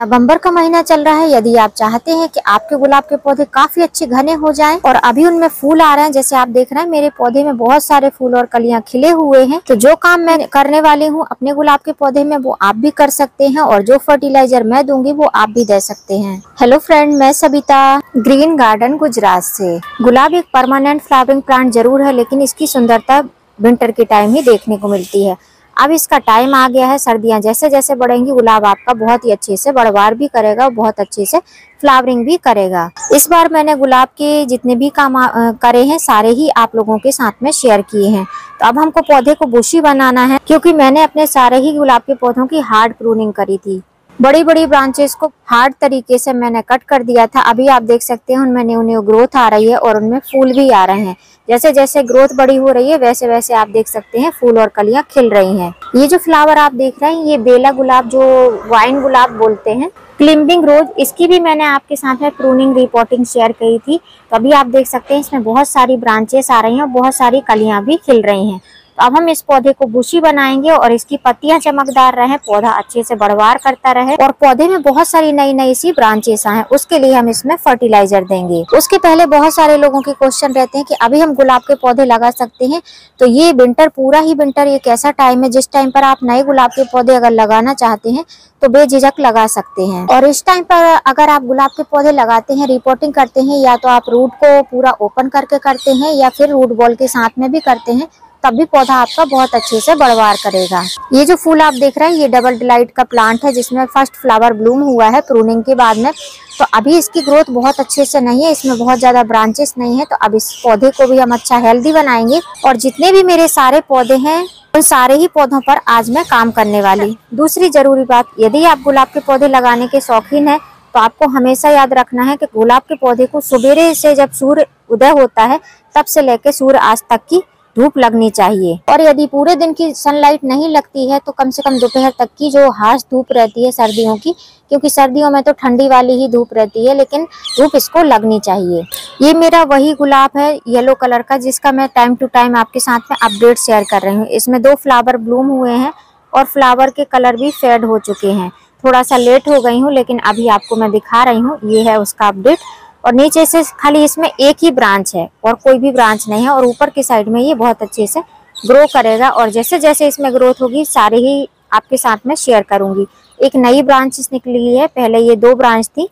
नवंबर का महीना चल रहा है। यदि आप चाहते हैं कि आपके गुलाब के पौधे काफी अच्छे घने हो जाएं और अभी उनमें फूल आ रहे हैं, जैसे आप देख रहे हैं मेरे पौधे में बहुत सारे फूल और कलियां खिले हुए हैं, तो जो काम मैं करने वाली हूँ अपने गुलाब के पौधे में वो आप भी कर सकते हैं और जो फर्टिलाइजर मैं दूंगी वो आप भी दे सकते हैं। हेलो फ्रेंड, मैं सबिता ग्रीन गार्डन गुजरात से। गुलाब एक परमानेंट फ्लावरिंग प्लांट जरूर है, लेकिन इसकी सुंदरता विंटर के टाइम ही देखने को मिलती है। अब इसका टाइम आ गया है, सर्दियां जैसे जैसे बढ़ेंगी गुलाब आपका बहुत ही अच्छे से बढ़वार भी करेगा और बहुत अच्छे से फ्लावरिंग भी करेगा। इस बार मैंने गुलाब के जितने भी काम करे हैं सारे ही आप लोगों के साथ में शेयर किए हैं। तो अब हमको पौधे को बुशी बनाना है, क्योंकि मैंने अपने सारे ही गुलाब के पौधों की हार्ड प्रूनिंग करी थी। बड़ी बड़ी ब्रांचेस को हार्ड तरीके से मैंने कट कर दिया था। अभी आप देख सकते हैं उनमें न्यू न्यू ग्रोथ आ रही है और उनमें फूल भी आ रहे हैं। जैसे जैसे ग्रोथ बड़ी हो रही है वैसे वैसे आप देख सकते हैं फूल और कलियां खिल रही हैं। ये जो फ्लावर आप देख रहे हैं ये बेला गुलाब, जो वाइन गुलाब बोलते हैं, क्लिम्बिंग रोज, इसकी भी मैंने आपके साथ में प्रूनिंग रिपोर्टिंग शेयर की थी। तो अभी आप देख सकते हैं इसमें बहुत सारी ब्रांचेस आ रही हैं और बहुत सारी कलियां भी खिल रही हैं। तो अब हम इस पौधे को बुशी बनाएंगे और इसकी पत्तियां चमकदार रहे, पौधा अच्छे से बढ़वार करता रहे और पौधे में बहुत सारी नई नई सी ब्रांचेस आए, उसके लिए हम इसमें फर्टिलाइजर देंगे। उसके पहले बहुत सारे लोगों के क्वेश्चन रहते हैं कि अभी हम गुलाब के पौधे लगा सकते हैं? तो ये विंटर, पूरा ही विंटर एक ऐसा टाइम है जिस टाइम पर आप नए गुलाब के पौधे अगर लगाना चाहते हैं तो बेझिझक लगा सकते हैं। और इस टाइम पर अगर आप गुलाब के पौधे लगाते हैं, रिपोर्टिंग करते हैं, या तो आप रूट को पूरा ओपन करके करते हैं या फिर रूट बॉल के साथ में भी करते हैं, तब भी पौधा आपका बहुत अच्छे से बढ़वार करेगा। ये जो फूल आप देख रहे हैं ये डबल डिलाइट का प्लांट है, जिसमें फर्स्ट फ्लावर ब्लूम हुआ है प्रूनिंग के बाद में। तो अभी इसकी ग्रोथ बहुत अच्छे से नहीं है, इसमें बहुत ज्यादा ब्रांचेस नहीं है। तो अब इस पौधे को भी हम अच्छा हेल्दी बनाएंगे और जितने भी मेरे सारे पौधे हैं उन सारे ही पौधों पर आज मैं काम करने वाली। दूसरी जरूरी बात, यदि आप गुलाब के पौधे लगाने के शौकीन है तो आपको हमेशा याद रखना है कि गुलाब के पौधे को सवेरे से जब सूर्य उदय होता है तब से लेकर सूर्य आज तक की धूप लगनी चाहिए। और यदि पूरे दिन की सनलाइट नहीं लगती है तो कम से कम दोपहर तक की जो हार्श धूप रहती है सर्दियों की, क्योंकि सर्दियों में तो ठंडी वाली ही धूप रहती है, लेकिन धूप इसको लगनी चाहिए। ये मेरा वही गुलाब है येलो कलर का, जिसका मैं टाइम टू टाइम आपके साथ में अपडेट शेयर कर रही हूँ। इसमें 2 फ्लावर ब्लूम हुए हैं और फ्लावर के कलर भी फेड हो चुके हैं। थोड़ा सा लेट हो गई हूँ लेकिन अभी आपको मैं दिखा रही हूँ, ये है उसका अपडेट। और नीचे से खाली इसमें एक ही ब्रांच है और कोई भी ब्रांच नहीं है, और ऊपर की साइड में ये बहुत अच्छे से ग्रो करेगा। और जैसे जैसे इसमें ग्रोथ होगी सारे ही आपके साथ में शेयर करूंगी। एक नई ब्रांच निकली है, पहले ये 2 ब्रांच थी,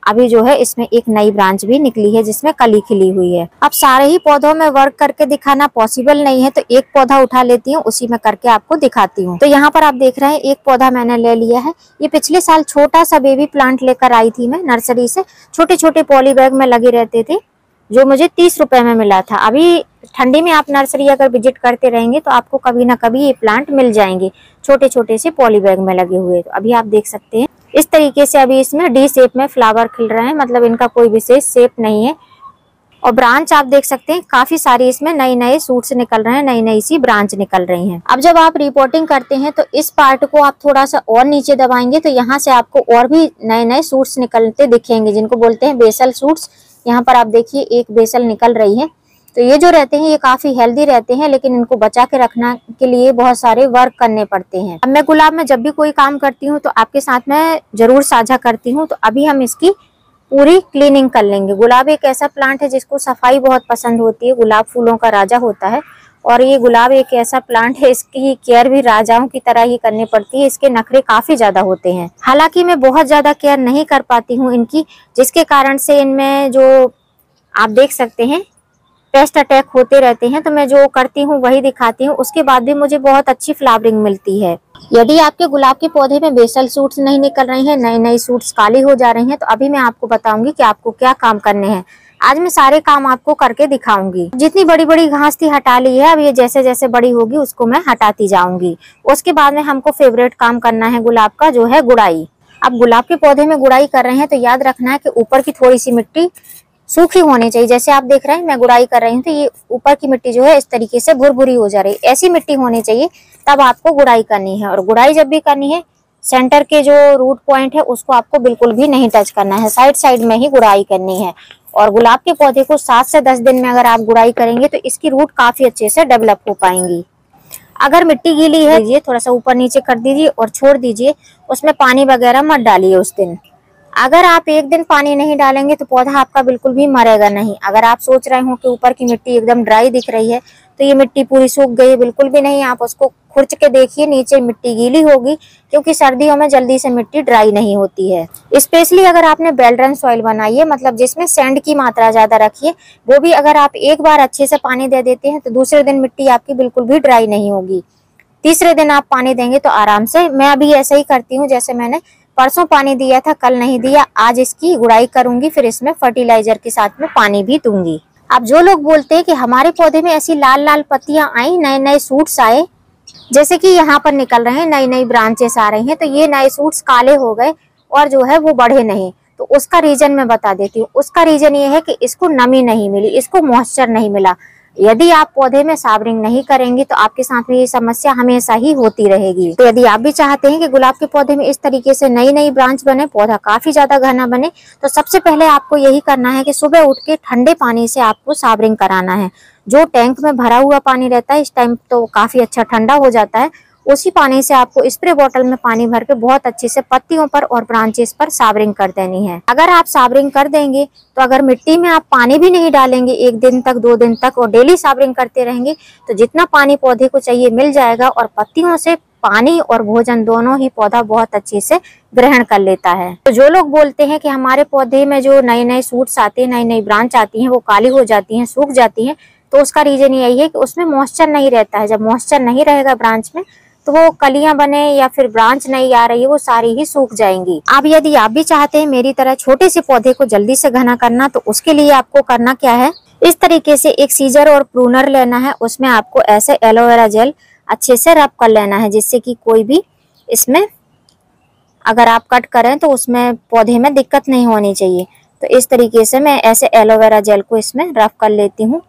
अभी जो है इसमें एक नई ब्रांच भी निकली है जिसमें कली खिली हुई है। अब सारे ही पौधों में वर्क करके दिखाना पॉसिबल नहीं है, तो एक पौधा उठा लेती हूँ, उसी में करके आपको दिखाती हूँ। तो यहाँ पर आप देख रहे हैं एक पौधा मैंने ले लिया है। ये पिछले साल छोटा सा बेबी प्लांट लेकर आई थी मैं नर्सरी से, छोटे छोटे पॉली बैग में लगे रहते थे, जो मुझे 30 रुपए में मिला था। अभी ठंडी में आप नर्सरी अगर विजिट करते रहेंगे तो आपको कभी ना कभी ये प्लांट मिल जाएंगे छोटे छोटे से पॉली बैग में लगे हुए। तो अभी आप देख सकते हैं इस तरीके से अभी इसमें डी शेप में फ्लावर खिल रहे हैं, मतलब इनका कोई विशेष शेप नहीं है। और ब्रांच आप देख सकते हैं काफी सारी इसमें नए नए सूट्स निकल रहे हैं, नई नई सी ब्रांच निकल रही हैं। अब जब आप रिपोर्टिंग करते हैं तो इस पार्ट को आप थोड़ा सा और नीचे दबाएंगे तो यहाँ से आपको और भी नए नए सूट्स निकलते दिखेंगे, जिनको बोलते हैं बेसल सूट्स। यहाँ पर आप देखिए एक बेसल निकल रही है। तो ये जो रहते हैं ये काफी हेल्दी रहते हैं, लेकिन इनको बचा के रखना के लिए बहुत सारे वर्क करने पड़ते हैं। अब मैं गुलाब में जब भी कोई काम करती हूँ तो आपके साथ में जरूर साझा करती हूँ। तो अभी हम इसकी पूरी क्लीनिंग कर लेंगे। गुलाब एक ऐसा प्लांट है जिसको सफाई बहुत पसंद होती है, गुलाब फूलों का राजा होता है। और ये गुलाब एक ऐसा प्लांट है इसकी केयर भी राजाओं की तरह ही करनी पड़ती है, इसके नखरे काफी ज्यादा होते हैं। हालांकि मैं बहुत ज्यादा केयर नहीं कर पाती हूँ इनकी, जिसके कारण से इनमें जो आप देख सकते हैं पेस्ट अटैक होते रहते हैं। तो मैं जो करती हूँ वही दिखाती हूँ, उसके बाद भी मुझे बहुत अच्छी फ्लावरिंग मिलती है। यदि आपके गुलाब के पौधे में बेसल सूट्स नहीं निकल रही हैं, नई नई सूट्स काली हो जा रही हैं, तो अभी मैं आपको बताऊंगी कि आपको क्या काम करने हैं। आज मैं सारे काम आपको करके दिखाऊंगी। जितनी बड़ी बड़ी घास थी हटा ली है, अब ये जैसे जैसे बड़ी होगी उसको मैं हटाती जाऊंगी। उसके बाद में हमको फेवरेट काम करना है गुलाब का, जो है गुड़ाई। अब गुलाब के पौधे में गुड़ाई कर रहे हैं तो याद रखना है कि ऊपर की थोड़ी सी मिट्टी सूखी होनी चाहिए। जैसे आप देख रहे हैं मैं गुड़ाई कर रही हूँ तो ये ऊपर की मिट्टी जो है इस तरीके से भुरभुरी हो जा रही है, ऐसी मिट्टी होनी चाहिए, तब आपको गुड़ाई करनी है। और गुड़ाई जब भी करनी है सेंटर के जो रूट पॉइंट है उसको आपको बिल्कुल भी नहीं टच करना है, साइड साइड में ही गुड़ाई करनी है। और गुलाब के पौधे को 7 से 10 दिन में अगर आप गुड़ाई करेंगे तो इसकी रूट काफी अच्छे से डेवलप हो पाएंगी। अगर मिट्टी गीली है ये थोड़ा सा ऊपर नीचे कर दीजिए और छोड़ दीजिए, उसमें पानी वगैरह मत डालिए उस दिन। अगर आप एक दिन पानी नहीं डालेंगे तो पौधा आपका बिल्कुल भी मरेगा नहीं। अगर आप सोच रहे हो कि ऊपर की मिट्टी एकदम ड्राई दिख रही है तो ये मिट्टी पूरी सूख गई है, बिल्कुल भी नहीं। आप उसको खुरच के देखिए, नीचे मिट्टी गीली होगी, क्योंकि सर्दियों में जल्दी से मिट्टी ड्राई नहीं होती है। स्पेशली अगर आपने बेलड्रम सॉइल बनाई है, मतलब जिसमें सैंड की मात्रा ज्यादा रखिए, वो भी अगर आप एक बार अच्छे से पानी दे देते हैं तो दूसरे दिन मिट्टी आपकी बिल्कुल भी ड्राई नहीं होगी। तीसरे दिन आप पानी देंगे तो आराम से। मैं अभी ऐसा ही करती हूँ, जैसे मैंने परसों पानी दिया था, कल नहीं दिया, आज इसकी गुड़ाई करूंगी, फिर इसमें फर्टिलाइजर के साथ में पानी भी दूंगी। अब जो लोग बोलते हैं कि हमारे पौधे में ऐसी लाल लाल पत्तियां आई, नए नए सूट्स आए, जैसे कि यहाँ पर निकल रहे हैं, नई नई ब्रांचेस आ रही हैं, तो ये नए सूट्स काले हो गए और जो है वो बढ़े नहीं, तो उसका रीजन मैं बता देती हूँ। उसका रीजन ये है कि इसको नमी नहीं मिली, इसको मॉइस्चर नहीं मिला। यदि आप पौधे में साबरिंग नहीं करेंगे तो आपके साथ में ये समस्या हमेशा ही होती रहेगी। तो यदि आप भी चाहते हैं कि गुलाब के पौधे में इस तरीके से नई नई ब्रांच बने, पौधा काफी ज्यादा घना बने, तो सबसे पहले आपको यही करना है कि सुबह उठ के ठंडे पानी से आपको साबरिंग कराना है। जो टैंक में भरा हुआ पानी रहता है इस टाइम तो काफी अच्छा ठंडा हो जाता है, उसी पानी से आपको स्प्रे बोतल में पानी भर के बहुत अच्छे से पत्तियों पर और ब्रांचेस पर साबरिंग कर देनी है। अगर आप साबरिंग कर देंगे तो अगर मिट्टी में आप पानी भी नहीं डालेंगे 1 दिन तक 2 दिन तक और डेली साबरिंग करते रहेंगे तो जितना पानी पौधे को चाहिए मिल जाएगा, और पत्तियों से पानी और भोजन दोनों ही पौधा बहुत अच्छे से ग्रहण कर लेता है। तो जो लोग बोलते हैं कि हमारे पौधे में जो नए नए सूट्स आते हैं, नई नई ब्रांच आती हैं, वो काली हो जाती हैं, सूख जाती हैं, तो उसका रीजन यही है कि उसमें मॉइस्चर नहीं रहता है। जब मॉइस्चर नहीं रहेगा ब्रांच में तो वो कलियां बने या फिर ब्रांच नहीं आ रही है, वो सारी ही सूख जाएंगी। अब यदि आप भी चाहते हैं मेरी तरह छोटे से पौधे को जल्दी से घना करना, तो उसके लिए आपको करना क्या है, इस तरीके से एक सीजर और प्रूनर लेना है, उसमें आपको ऐसे एलोवेरा जेल अच्छे से रब कर लेना है, जिससे कि कोई भी इसमें अगर आप कट करें तो उसमें पौधे में दिक्कत नहीं होनी चाहिए। तो इस तरीके से मैं ऐसे एलोवेरा जेल को इसमें रब कर लेती हूँ,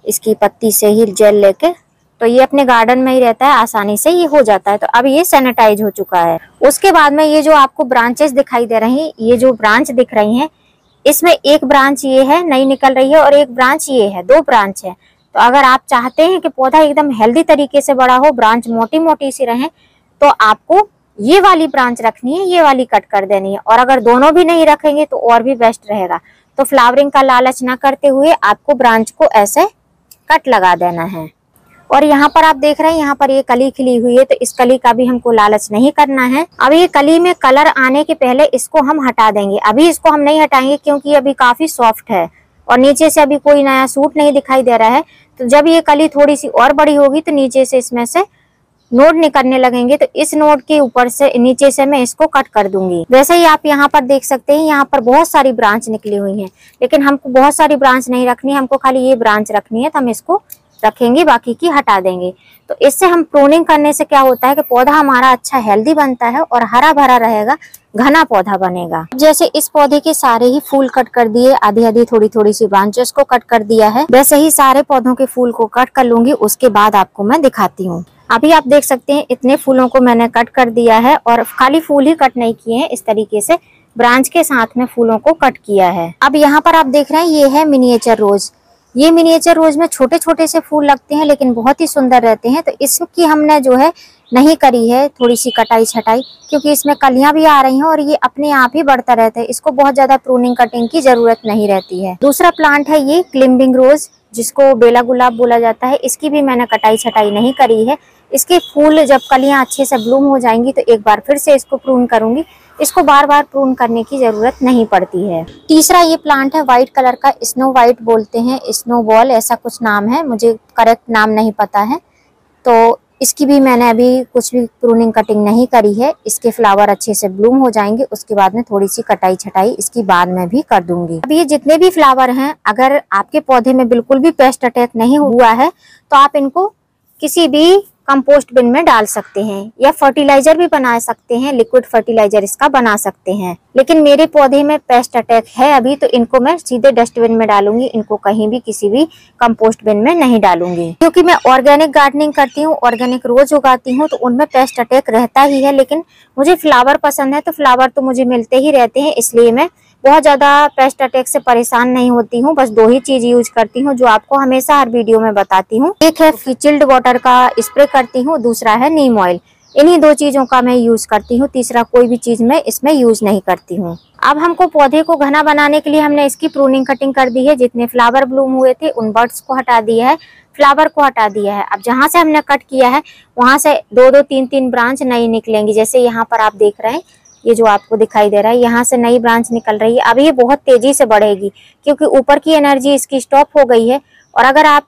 इसकी पत्ती से ही जेल लेके। तो ये अपने गार्डन में ही रहता है, आसानी से ये हो जाता है। तो अब ये सैनिटाइज हो चुका है। उसके बाद में ये जो आपको ब्रांचेस दिखाई दे रही हैं, ये जो ब्रांच दिख रही हैं, इसमें एक ब्रांच ये है नई निकल रही है और एक ब्रांच ये है, 2 ब्रांच है। तो अगर आप चाहते हैं कि पौधा एकदम हेल्दी तरीके से बड़ा हो, ब्रांच मोटी मोटी सी रहे, तो आपको ये वाली ब्रांच रखनी है, ये वाली कट कर देनी है। और अगर दोनों भी नहीं रखेंगे तो और भी बेस्ट रहेगा। तो फ्लावरिंग का लालच ना करते हुए आपको ब्रांच को ऐसे कट लगा देना है। और यहाँ पर आप देख रहे हैं, यहाँ पर ये कली खिली हुई है, तो इस कली का भी हमको लालच नहीं करना है। अब ये कली में कलर आने के पहले इसको हम हटा देंगे। अभी इसको हम नहीं हटाएंगे क्योंकि अभी काफी सॉफ्ट है और नीचे से अभी कोई नया सूट नहीं दिखाई दे रहा है। तो जब ये कली थोड़ी सी और बड़ी होगी तो नीचे से इसमें से नोड निकलने लगेंगे, तो इस नोड के ऊपर से नीचे से मैं इसको कट कर दूंगी। वैसे ही आप यहाँ पर देख सकते हैं, यहाँ पर बहुत सारी ब्रांच निकली हुई हैं, लेकिन हमको बहुत सारी ब्रांच नहीं रखनी, हमको खाली ये ब्रांच रखनी है। तो हम इसको रखेंगे, बाकी की हटा देंगे। तो इससे हम प्रूनिंग करने से क्या होता है कि पौधा हमारा अच्छा हेल्दी बनता है और हरा भरा रहेगा, घना पौधा बनेगा। जैसे इस पौधे के सारे ही फूल कट कर दिए, आधी आधी थोड़ी थोड़ी सी ब्रांचेस को कट कर दिया है, वैसे ही सारे पौधों के फूल को कट कर लूंगी। उसके बाद आपको मैं दिखाती हूँ। अभी आप देख सकते हैं इतने फूलों को मैंने कट कर दिया है, और खाली फूल ही कट नहीं किए हैं, इस तरीके से ब्रांच के साथ में फूलों को कट किया है। अब यहाँ पर आप देख रहे हैं, ये है मिनिएचर रोज। ये मिनिएचर रोज में छोटे छोटे से फूल लगते हैं, लेकिन बहुत ही सुंदर रहते हैं। तो इसकी हमने जो है नहीं करी है थोड़ी सी कटाई छटाई, क्योंकि इसमें कलियां भी आ रही हैं और ये अपने आप ही बढ़ता रहता है। इसको बहुत ज्यादा प्रूनिंग कटिंग की जरूरत नहीं रहती है। दूसरा प्लांट है ये क्लिम्बिंग रोज, जिसको बेला गुलाब बोला जाता है। इसकी भी मैंने कटाई छटाई नहीं करी है। इसके फूल जब कलियां अच्छे से ब्लूम हो जाएंगी तो एक बार फिर से इसको प्रून करूंगी। इसको बार बार प्रून करने की जरूरत नहीं पड़ती है। तीसरा ये प्लांट है व्हाइट कलर का, स्नो व्हाइट बोलते हैं, स्नो बॉल ऐसा कुछ नाम है, मुझे करेक्ट नाम नहीं पता है। तो इसकी भी मैंने अभी कुछ भी प्रूनिंग कटिंग नहीं करी है। इसके फ्लावर अच्छे से ब्लूम हो जाएंगे, उसके बाद में थोड़ी सी कटाई छटाई इसकी बाद में भी कर दूंगी। अब ये जितने भी फ्लावर हैं, अगर आपके पौधे में बिल्कुल भी पेस्ट अटैक नहीं हुआ है तो आप इनको किसी भी कंपोस्ट बिन में डाल सकते हैं, या फर्टिलाइजर भी बना सकते हैं, लिक्विड फर्टिलाइजर इसका बना सकते हैं। लेकिन मेरे पौधे में पेस्ट अटैक है अभी, तो इनको मैं सीधे डस्टबिन में डालूंगी। इनको कहीं भी किसी भी कंपोस्ट बिन में नहीं डालूंगी, क्योंकि मैं ऑर्गेनिक गार्डनिंग करती हूँ, ऑर्गेनिक रोज उगाती हूँ, तो उनमें पेस्ट अटैक रहता ही है। लेकिन मुझे फ्लावर पसंद है, तो फ्लावर तो मुझे मिलते ही रहते हैं, इसलिए मैं बहुत ज्यादा पेस्ट अटैक से परेशान नहीं होती हूँ। बस 2 ही चीज यूज करती हूँ जो आपको हमेशा हर वीडियो में बताती हूँ। एक है चिल्ड वाटर का स्प्रे करती हूँ, दूसरा है नीम ऑयल। इन्हीं 2 चीजों का मैं यूज करती हूँ, तीसरा कोई भी चीज मैं इसमें यूज नहीं करती हूँ। अब हमको पौधे को घना बनाने के लिए हमने इसकी प्रूनिंग कटिंग कर दी है। जितने फ्लावर ब्लूम हुए थे उन बर्ड्स को हटा दिया है, फ्लावर को हटा दिया है। अब जहाँ से हमने कट किया है वहां से 2-2 3-3 ब्रांच नई निकलेंगी। जैसे यहाँ पर आप देख रहे हैं, ये जो आपको दिखाई दे रहा है, यहाँ से नई ब्रांच निकल रही है। अब ये बहुत तेजी से बढ़ेगी क्योंकि ऊपर की एनर्जी इसकी स्टॉप हो गई है। और अगर आप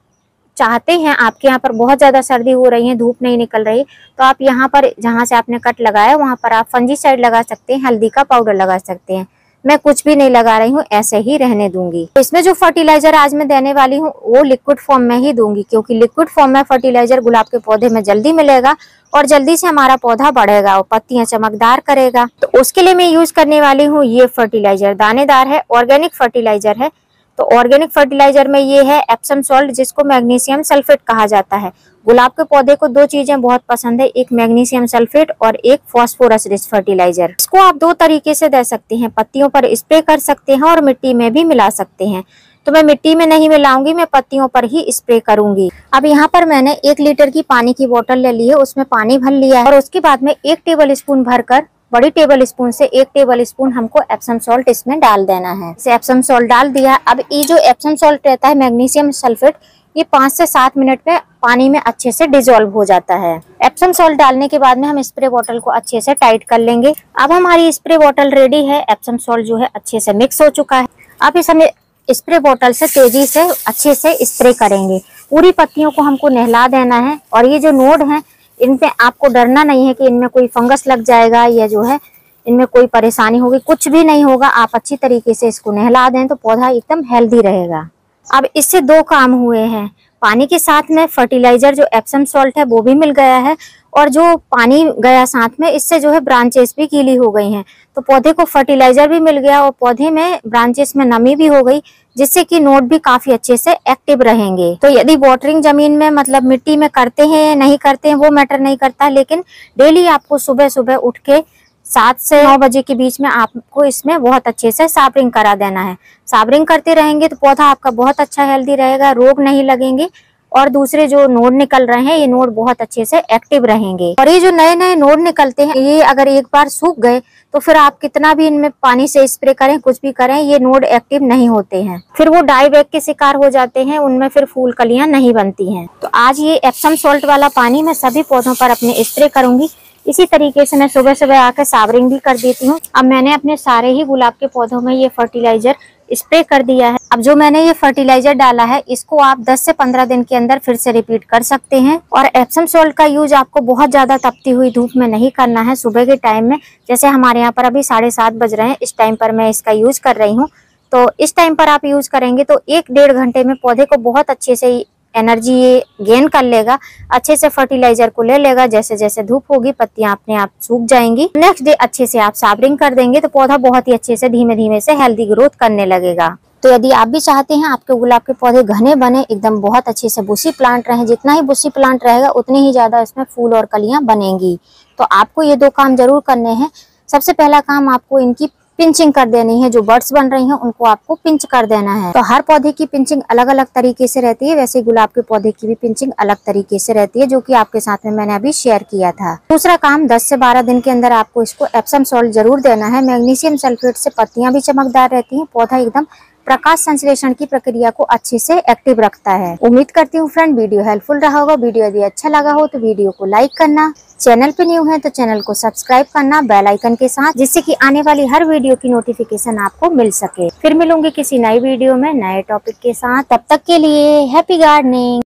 चाहते हैं, आपके यहाँ पर बहुत ज्यादा सर्दी हो रही है, धूप नहीं निकल रही, तो आप यहाँ पर जहाँ से आपने कट लगाया वहां पर आप फंजीसाइड लगा सकते हैं, हल्दी का पाउडर लगा सकते हैं। मैं कुछ भी नहीं लगा रही हूँ, ऐसे ही रहने दूंगी। इसमें जो फर्टिलाइजर आज मैं देने वाली हूँ वो लिक्विड फॉर्म में ही दूंगी, क्योंकि लिक्विड फॉर्म में फर्टिलाइजर गुलाब के पौधे में जल्दी मिलेगा और जल्दी से हमारा पौधा बढ़ेगा और पत्तियां चमकदार करेगा। तो उसके लिए मैं यूज करने वाली हूँ ये फर्टिलाइजर, दानेदार है, ऑर्गेनिक फर्टिलाइजर है। तो ऑर्गेनिक फर्टिलाइजर में ये है एप्सम सॉल्ट, जिसको मैग्नीशियम सल्फेट कहा जाता है। गुलाब के पौधे को 2 चीजें बहुत पसंद है, एक मैग्नीशियम सल्फेट और एक फास्फोरस रिच फर्टिलाइजर। इसको आप 2 तरीके से दे सकते हैं, पत्तियों पर स्प्रे कर सकते हैं और मिट्टी में भी मिला सकते हैं। तो मैं मिट्टी में नहीं मिलाऊंगी, मैं पत्तियों पर ही स्प्रे करूंगी। अब यहाँ पर मैंने 1 लीटर की पानी की बोतल ले ली है, उसमें पानी भर लिया है और उसके बाद में 1 टेबल स्पून भरकर, बड़ी टेबल स्पून से 1 टेबल स्पून हमको एप्सम सॉल्ट इसमें डाल देना है। इसे एप्सम सॉल्ट डाल दिया। अब ये जो एप्सम सॉल्ट रहता है मैग्नीशियम सल्फेट, ये 5 से 7 मिनट में पानी में अच्छे से डिसॉल्व हो जाता है। एप्सम सॉल्ट डालने के बाद में हम स्प्रे बोतल को अच्छे से टाइट कर लेंगे। अब हमारी स्प्रे बोतल रेडी है, एप्सम सॉल्ट जो है अच्छे से मिक्स हो चुका है। अब इस हमें स्प्रे बोतल से तेजी से अच्छे से स्प्रे करेंगे। पूरी पत्तियों को हमको नहला देना है। और ये जो नोड है, इन पे आपको डरना नहीं है कि इनमें कोई फंगस लग जाएगा या जो है इनमें कोई परेशानी होगी, कुछ भी नहीं होगा। आप अच्छी तरीके से इसको नहला दें तो पौधा एकदम हेल्दी रहेगा। अब इससे 2 काम हुए हैं, पानी के साथ में फर्टिलाइजर जो एप्सम सॉल्ट है वो भी मिल गया है, और जो पानी गया साथ में, इससे जो है ब्रांचेस भी गीली हो गई हैं। तो पौधे को फर्टिलाइजर भी मिल गया और पौधे में ब्रांचेस में नमी भी हो गई, जिससे कि नोड भी काफी अच्छे से एक्टिव रहेंगे। तो यदि वाटरिंग जमीन में मतलब मिट्टी में करते हैं या नहीं करते हैं वो मैटर नहीं करता, लेकिन डेली आपको सुबह सुबह उठ के 7 से 9 बजे के बीच में आपको इसमें बहुत अच्छे से साबरिंग करा देना है। साबरिंग करते रहेंगे तो पौधा आपका बहुत अच्छा हेल्दी रहेगा, रोग नहीं लगेंगे और दूसरे जो नोड निकल रहे हैं ये नोड बहुत अच्छे से एक्टिव रहेंगे। और ये जो नए नए नोड निकलते हैं, ये अगर एक बार सूख गए तो फिर आप कितना भी इनमें पानी से स्प्रे करें, कुछ भी करें, ये नोड एक्टिव नहीं होते हैं, फिर वो डाई बैक के शिकार हो जाते हैं, उनमें फिर फूल कलियां नहीं बनती हैं। तो आज ये एप्सम सॉल्ट वाला पानी मैं सभी पौधों पर अपने स्प्रे करूंगी। इसी तरीके से मैं सुबह सुबह आकर साबरिंग भी कर देती हूँ। अब मैंने अपने सारे ही गुलाब के पौधों में ये फर्टिलाइजर स्प्रे कर दिया है। अब जो मैंने ये फर्टिलाइजर डाला है इसको आप 10 से 15 दिन के अंदर फिर से रिपीट कर सकते हैं। और एप्सम सॉल्ट का यूज आपको बहुत ज्यादा तपती हुई धूप में नहीं करना है, सुबह के टाइम में, जैसे हमारे यहाँ पर अभी 7:30 बज रहे हैं, इस टाइम पर मैं इसका यूज कर रही हूँ। तो इस टाइम पर आप यूज करेंगे तो 1-1.5 घंटे में पौधे को बहुत अच्छे से एनर्जी ये गेन कर लेगा, अच्छे से फर्टिलाइजर को ले लेगा। जैसे जैसे धूप होगी पत्तियां अपने आप सूख जाएंगी। नेक्स्ट डे अच्छे से आप साबरिंग कर देंगे तो पौधा बहुत ही अच्छे से धीमे धीमे से हेल्दी ग्रोथ करने लगेगा। तो यदि आप भी चाहते हैं आपके गुलाब के पौधे घने बने, एकदम बहुत अच्छे से बुशी प्लांट रहे, जितना ही बुशी प्लांट रहेगा उतनी ही ज्यादा इसमें फूल और कलियां बनेंगी। तो आपको ये 2 काम जरूर करने हैं। सबसे पहला काम आपको इनकी पिंचिंग कर देनी है। जो बर्ड्स बन रही हैं उनको आपको पिंच कर देना है। तो हर पौधे की पिंचिंग अलग अलग तरीके से रहती है, वैसे गुलाब के पौधे की भी पिंचिंग अलग तरीके से रहती है, जो कि आपके साथ में मैंने अभी शेयर किया था। दूसरा काम, 10 से 12 दिन के अंदर आपको इसको एप्सम सॉल्ट जरूर देना है। मैग्नीशियम सल्फेट से पत्तियां भी चमकदार रहती हैं, पौधा एकदम प्रकाश संश्लेषण की प्रक्रिया को अच्छे से एक्टिव रखता है। उम्मीद करती हूँ फ्रेंड वीडियो हेल्पफुल रहा होगा। वीडियो यदि अच्छा लगा हो तो वीडियो को लाइक करना, चैनल पे न्यू है तो चैनल को सब्सक्राइब करना बेल आइकन के साथ, जिससे कि आने वाली हर वीडियो की नोटिफिकेशन आपको मिल सके। फिर मिलूंगी किसी नई वीडियो में नए टॉपिक के साथ, तब तक के लिए हैप्पी गार्डनिंग।